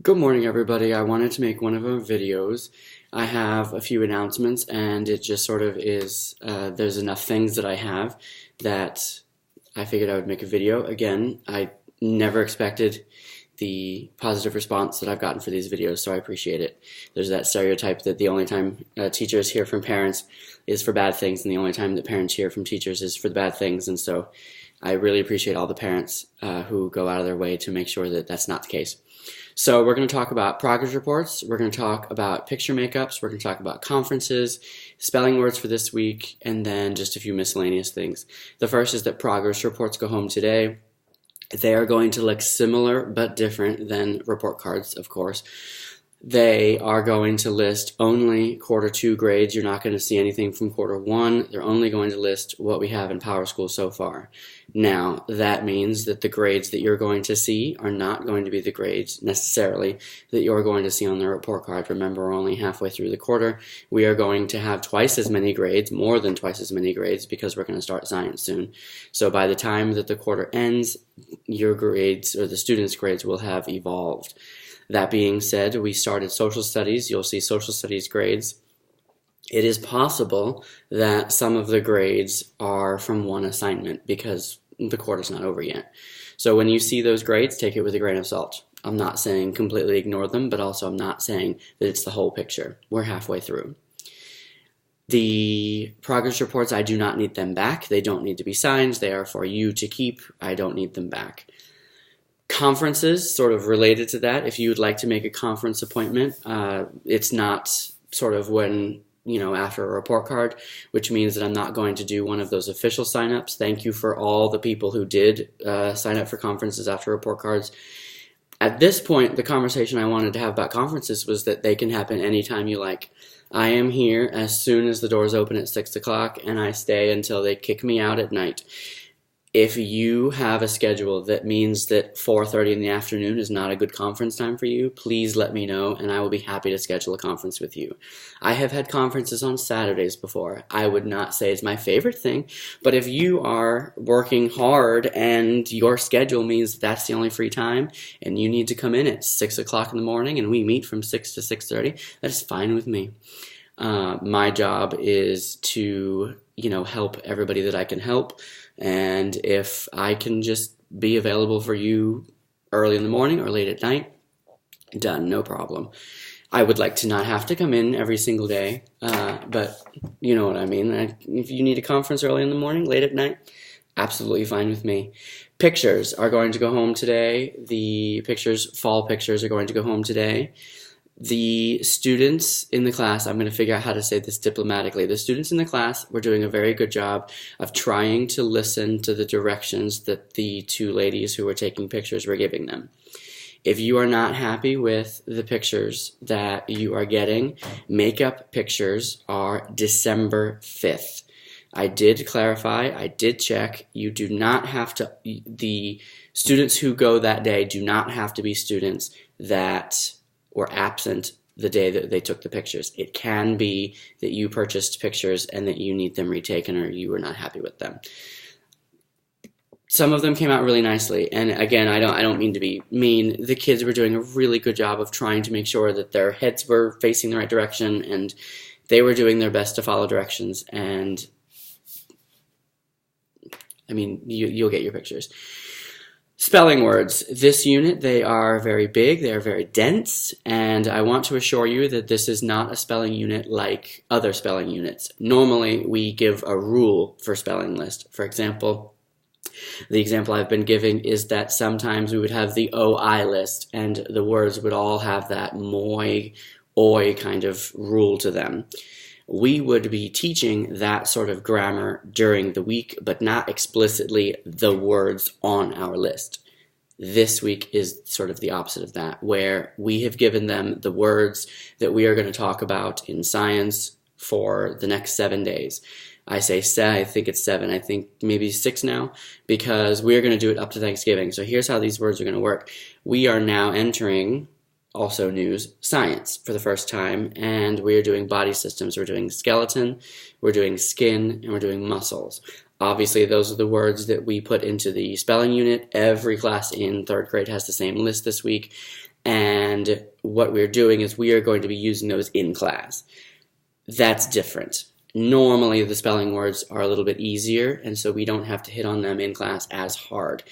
Good morning, everybody. I wanted to make one of our videos. I have a few announcements, and it just sort of is, there's enough things that I have that I figured I would make a video. Again, I never expected the positive response that I've gotten for these videos, so I appreciate it. There's that stereotype that the only time teachers hear from parents is for bad things, and the only time that parents hear from teachers is for the bad things, and so I really appreciate all the parents who go out of their way to make sure that that's not the case. So we're going to talk about progress reports, we're going to talk about picture makeups, we're going to talk about conferences, spelling words for this week, and then just a few miscellaneous things. The first is that progress reports go home today. They are going to look similar but different than report cards, of course. They are going to list only quarter 2 grades. You're not going to see anything from quarter 1. They're only going to list what we have in PowerSchool so far. Now, that means that the grades that you're going to see are not going to be the grades necessarily that you're going to see on the report card. Remember, we're only halfway through the quarter. We are going to have twice as many grades, more than twice as many grades, because we're going to start science soon. So by the time that the quarter ends, your grades, or the students' grades, will have evolved. That being said, we started social studies. You'll see social studies grades. It is possible that some of the grades are from one assignment because the quarter's not over yet. So when you see those grades, take it with a grain of salt. I'm not saying completely ignore them, but also I'm not saying that it's the whole picture. We're halfway through. The progress reports, I do not need them back. They don't need to be signed. They are for you to keep. I don't need them back. Conferences, sort of related to that, if you would like to make a conference appointment, it's not sort of when, after a report card, which means that I'm not going to do one of those official signups. Thank you for all the people who did sign up for conferences after report cards. At this point, the conversation I wanted to have about conferences was that they can happen anytime you like. I am here as soon as the doors open at 6 o'clock, and I stay until they kick me out at night. If you have a schedule that means that 4:30 in the afternoon is not a good conference time for you, please let me know and I will be happy to schedule a conference with you. I have had conferences on Saturdays before. I would not say it's my favorite thing, but if you are working hard and your schedule means that's the only free time and you need to come in at 6 o'clock in the morning and we meet from 6 to 6:30, that is fine with me. My job is to, help everybody that I can help. And if I can just be available for you early in the morning or late at night, done, no problem. I would like to not have to come in every single day, but you know what I mean. If you need a conference early in the morning, late at night, absolutely fine with me. Pictures are going to go home today. The fall pictures are going to go home today. The students in the class, I'm going to figure out how to say this diplomatically. The students in the class were doing a very good job of trying to listen to the directions that the two ladies who were taking pictures were giving them. If you are not happy with the pictures that you are getting, makeup pictures are December 5th. I did clarify, I did check, you do not have to, the students who go that day do not have to be students that were absent the day that they took the pictures. It can be that you purchased pictures and that you need them retaken or you were not happy with them. Some of them came out really nicely, and again, I don't mean to be mean. The kids were doing a really good job of trying to make sure that their heads were facing the right direction, and they were doing their best to follow directions, and you'll get your pictures. Spelling words. This unit, they are very big, they are very dense, and I want to assure you that this is not a spelling unit like other spelling units. Normally, we give a rule for spelling list. For example, the example I've been giving is that sometimes we would have the OI list, and the words would all have that moi, oi kind of rule to them. We would be teaching that sort of grammar during the week, but not explicitly the words on our list. This week is sort of the opposite of that, where we have given them the words that we are going to talk about in science for the next 7 days. I think it's 7, I think maybe 6 now, because we are going to do it up to Thanksgiving. So here's how these words are going to work. We are now entering, also news, science for the first time, and we're doing body systems. We're doing skeleton, we're doing skin, and we're doing muscles. Obviously, those are the words that we put into the spelling unit. Every class in 3rd grade has the same list this week, And what we're doing is we are going to be using those in class. That's different. Normally, the spelling words are a little bit easier, and so we don't have to hit on them in class as hard.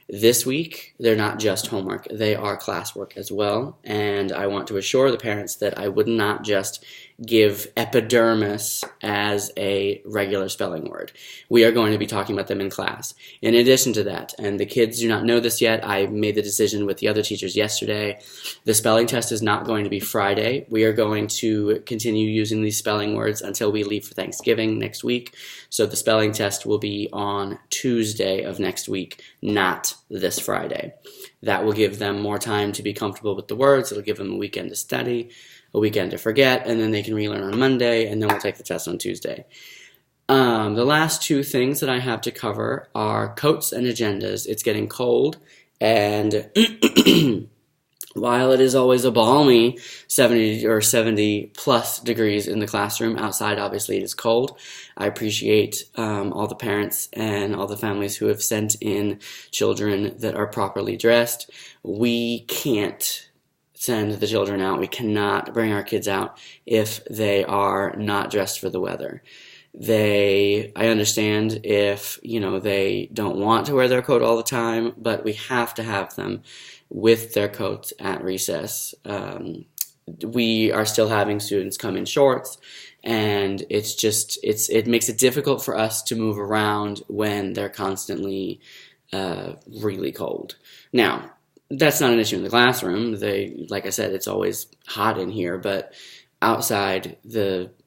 This week, they're not just homework, they are classwork as well, and I want to assure the parents that I would not just give epidermis as a regular spelling word. We are going to be talking about them in class. In addition to that, and the kids do not know this yet, I made the decision with the other teachers yesterday, the spelling test is not going to be Friday. We are going to continue using these spelling words until we leave for Thanksgiving next week. So the spelling test will be on Tuesday of next week, not this Friday. That will give them more time to be comfortable with the words. It'll give them a weekend to study, a weekend to forget, and then they can relearn on Monday, and then we'll take the test on Tuesday. The last two things that I have to cover are coats and agendas. It's getting cold, and while it is always a balmy 70 or 70 plus degrees in the classroom, outside obviously it is cold. I appreciate all the parents and all the families who have sent in children that are properly dressed. We can't send the children out. We cannot bring our kids out if they are not dressed for the weather. I understand if, they don't want to wear their coat all the time, but we have to have them with their coats at recess. We are still having students come in shorts, and it makes it difficult for us to move around when they're constantly really cold. Now, that's not an issue in the classroom. Like I said, it's always hot in here, but outside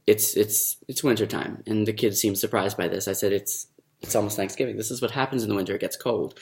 it's wintertime, and the kids seem surprised by this. I said it's almost Thanksgiving. This is what happens in the winter. It gets cold.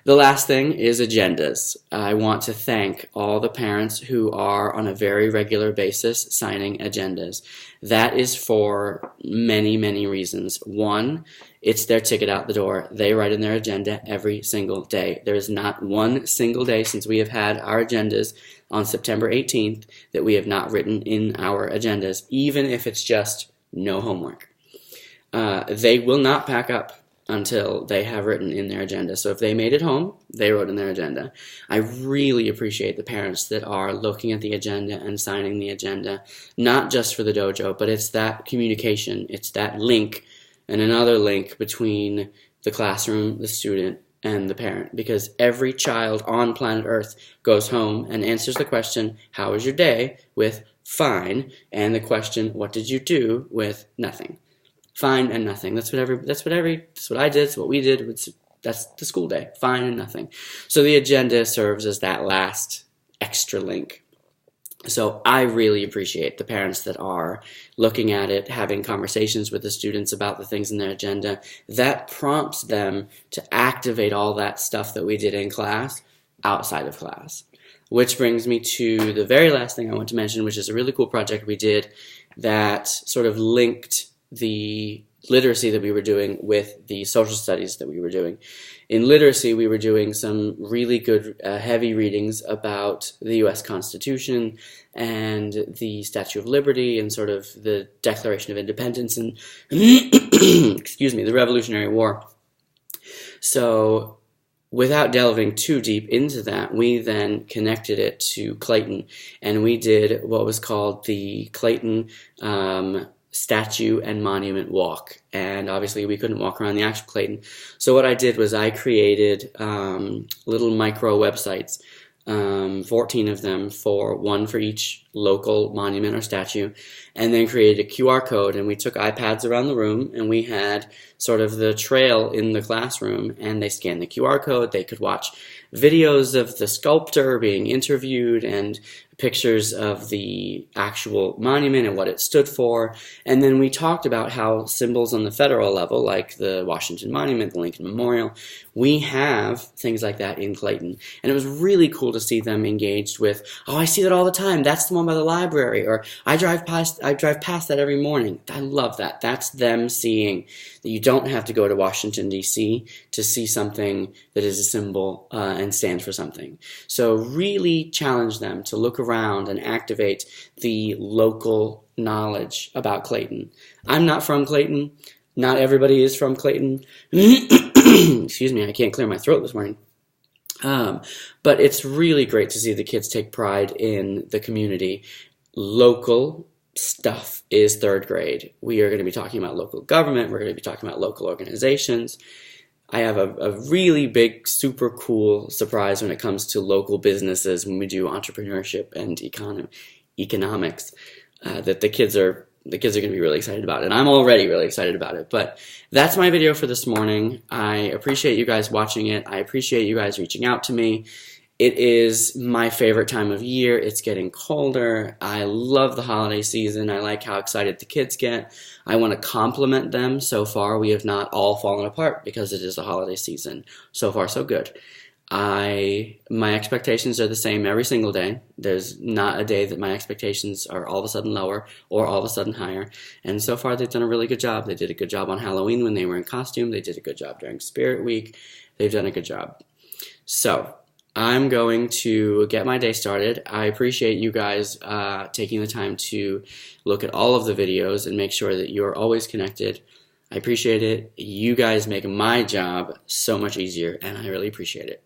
The last thing is agendas. I want to thank all the parents who are on a very regular basis signing agendas. That is for many, many reasons. One, it's their ticket out the door. They write in their agenda every single day. There is not one single day since we have had our agendas on September 18th that we have not written in our agendas, even if it's just no homework. They will not pack up until they have written in their agenda. So if they made it home, they wrote in their agenda. I really appreciate the parents that are looking at the agenda and signing the agenda, not just for the dojo, but it's that communication, it's that link and another link between the classroom, the student, and the parent, because every child on planet Earth goes home and answers the question, "How was your day?" with "fine," and the question, "What did you do?" with "nothing." Fine and nothing. That's what I did. That's what we did. That's the school day. Fine and nothing. So the agenda serves as that last extra link. So I really appreciate the parents that are looking at it, having conversations with the students about the things in their agenda. That prompts them to activate all that stuff that we did in class outside of class. Which brings me to the very last thing I want to mention, which is a really cool project we did that sort of linked the literacy that we were doing with the social studies that we were doing. In literacy, we were doing some really good heavy readings about the U.S. Constitution and the Statue of Liberty and sort of the Declaration of Independence and the Revolutionary War. So without delving too deep into that, we then connected it to Clayton, and we did what was called the Clayton Statue and Monument Walk. And obviously we couldn't walk around the actual Clayton. So what I did was I created little micro websites, 14 of them, one for each local monument or statue, and then created a QR code, and we took iPads around the room and we had sort of the trail in the classroom, and they scanned the QR code. They could watch videos of the sculptor being interviewed and pictures of the actual monument and what it stood for. And then we talked about how symbols on the federal level, like the Washington Monument, the Lincoln Memorial, we have things like that in Clayton. And it was really cool to see them engaged with, "Oh, I see that all the time. That's the one by the library," or I drive past that every morning. I love that. That's them seeing that you don't have to go to Washington, D.C. to see something that is a symbol and stands for something. So really challenge them to look around and activate the local knowledge about Clayton. I'm not from Clayton. Not everybody is from Clayton. Excuse me, I can't clear my throat this morning. But it's really great to see the kids take pride in the community. Local stuff is third grade. We are going to be talking about local government. We're going to be talking about local organizations. I have a really big, super cool surprise when it comes to local businesses when we do entrepreneurship and economics that the kids are going to be really excited about, and I'm already really excited about it. But that's my video for this morning. I appreciate you guys watching it. I appreciate you guys reaching out to me. It is my favorite time of year. It's getting colder. I love the holiday season. I like how excited the kids get. I want to compliment them. So far, we have not all fallen apart because it is the holiday season. So far, so good. My expectations are the same every single day. There's not a day that my expectations are all of a sudden lower or all of a sudden higher. And so far, they've done a really good job. They did a good job on Halloween when they were in costume. They did a good job during Spirit Week. They've done a good job. So I'm going to get my day started. I appreciate you guys taking the time to look at all of the videos and make sure that you're always connected. I appreciate it. You guys make my job so much easier, and I really appreciate it.